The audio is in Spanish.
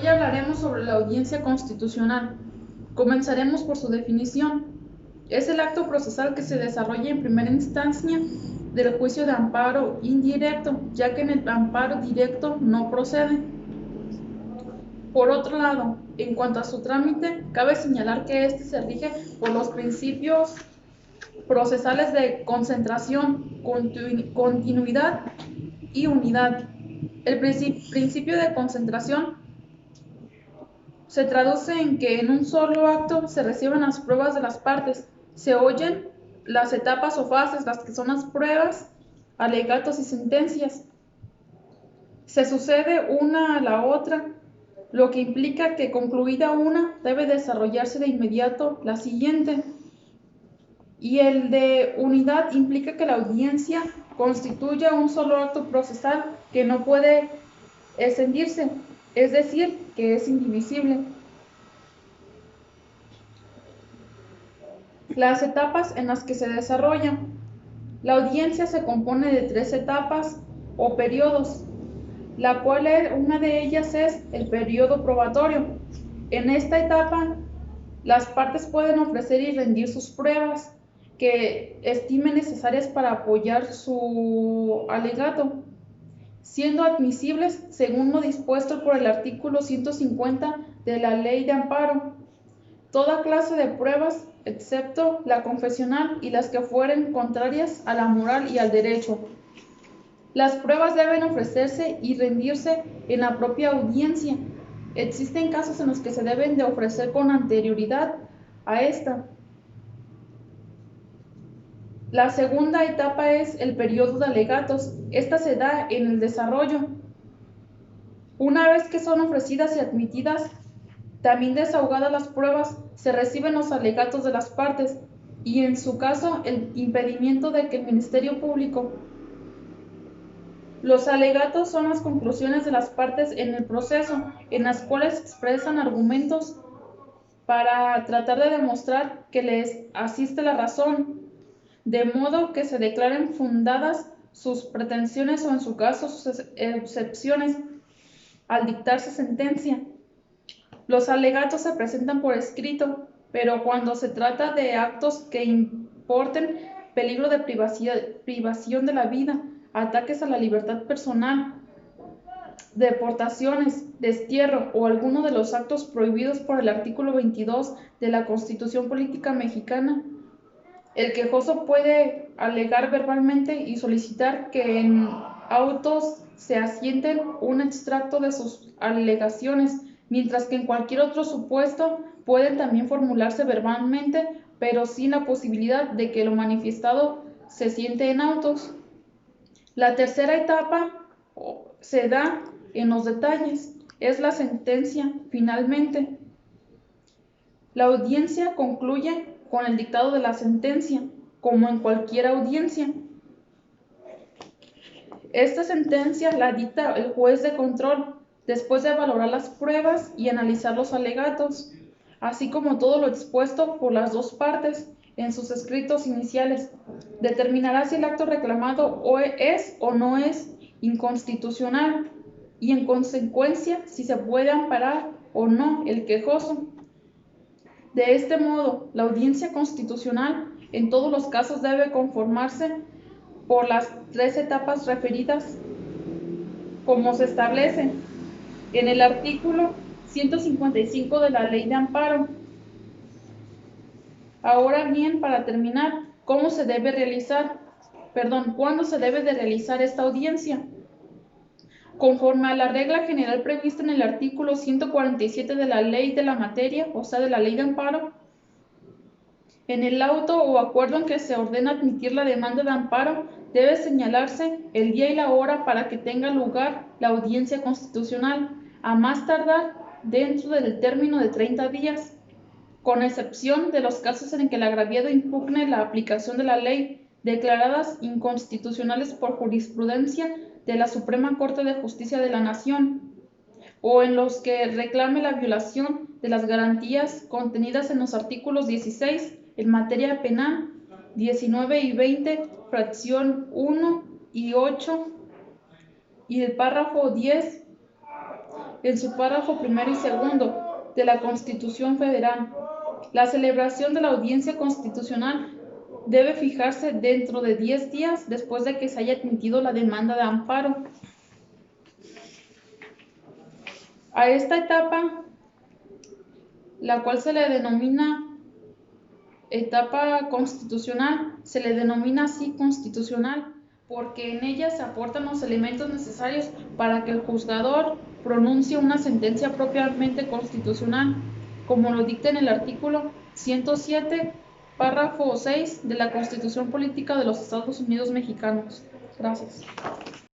Hoy hablaremos sobre la audiencia constitucional. Comenzaremos por su definición. Es el acto procesal que se desarrolla en primera instancia del juicio de amparo indirecto, ya que en el amparo directo no procede. Por otro lado, en cuanto a su trámite, cabe señalar que este se rige por los principios procesales de concentración, continuidad y unidad. El principio de concentración se traduce en que en un solo acto se reciben las pruebas de las partes, se oyen las etapas o fases, las que son las pruebas, alegatos y sentencias. Se sucede una a la otra, lo que implica que concluida una debe desarrollarse de inmediato la siguiente. Y el de unidad implica que la audiencia constituya un solo acto procesal que no puede escindirse, es decir, que es indivisible. Las etapas en las que se desarrolla. La audiencia se compone de 3 etapas o periodos, la cual una de ellas es el periodo probatorio. En esta etapa, las partes pueden ofrecer y rendir sus pruebas que estimen necesarias para apoyar su alegato, siendo admisibles según lo dispuesto por el artículo 150 de la Ley de Amparo. Toda clase de pruebas, excepto la confesional y las que fueren contrarias a la moral y al derecho. Las pruebas deben ofrecerse y rendirse en la propia audiencia. Existen casos en los que se deben de ofrecer con anterioridad a esta. La segunda etapa es el periodo de alegatos. Esta se da en el desarrollo. Una vez que son ofrecidas y admitidas, también desahogadas las pruebas, se reciben los alegatos de las partes y, en su caso, el impedimento de que el Ministerio Público. Los alegatos son las conclusiones de las partes en el proceso, en las cuales expresan argumentos para tratar de demostrar que les asiste la razón, de modo que se declaren fundadas sus pretensiones o, en su caso, sus excepciones al dictarse sentencia. Los alegatos se presentan por escrito, pero cuando se trata de actos que importen peligro de privación de la vida, ataques a la libertad personal, deportaciones, destierro o alguno de los actos prohibidos por el artículo 22 de la Constitución Política Mexicana, el quejoso puede alegar verbalmente y solicitar que en autos se asienten un extracto de sus alegaciones, mientras que en cualquier otro supuesto pueden también formularse verbalmente, pero sin la posibilidad de que lo manifestado se siente en autos. La tercera etapa se da en los detalles, es la sentencia, finalmente. La audiencia concluye con el dictado de la sentencia, como en cualquier audiencia. Esta sentencia la dicta el juez de control, después de valorar las pruebas y analizar los alegatos, así como todo lo expuesto por las dos partes en sus escritos iniciales. Determinará si el acto reclamado es o no es inconstitucional y, en consecuencia, si se puede amparar o no el quejoso. De este modo, la audiencia constitucional en todos los casos debe conformarse por las 3 etapas referidas, como se establece en el artículo 155 de la Ley de Amparo. Ahora bien, para terminar, ¿cuándo se debe de realizar esta audiencia? Conforme a la regla general prevista en el artículo 147 de la Ley de la Materia, o sea, de la Ley de Amparo, en el auto o acuerdo en que se ordena admitir la demanda de amparo, debe señalarse el día y la hora para que tenga lugar la audiencia constitucional, a más tardar dentro del término de 30 días, con excepción de los casos en que el agraviado impugne la aplicación de la ley, declaradas inconstitucionales por jurisprudencia de la Suprema Corte de Justicia de la Nación, o en los que reclame la violación de las garantías contenidas en los artículos 16 en materia penal, 19 y 20, fracción 1 y 8, y el párrafo 10 en su párrafo primero y segundo de la Constitución Federal. La celebración de la audiencia constitucional debe fijarse dentro de 10 días después de que se haya admitido la demanda de amparo. A esta etapa, la cual se le denomina etapa constitucional, se le denomina así constitucional, porque en ella se aportan los elementos necesarios para que el juzgador pronuncie una sentencia propiamente constitucional, como lo dicta en el artículo 107, párrafo 6 de la Constitución Política de los Estados Unidos Mexicanos. Gracias.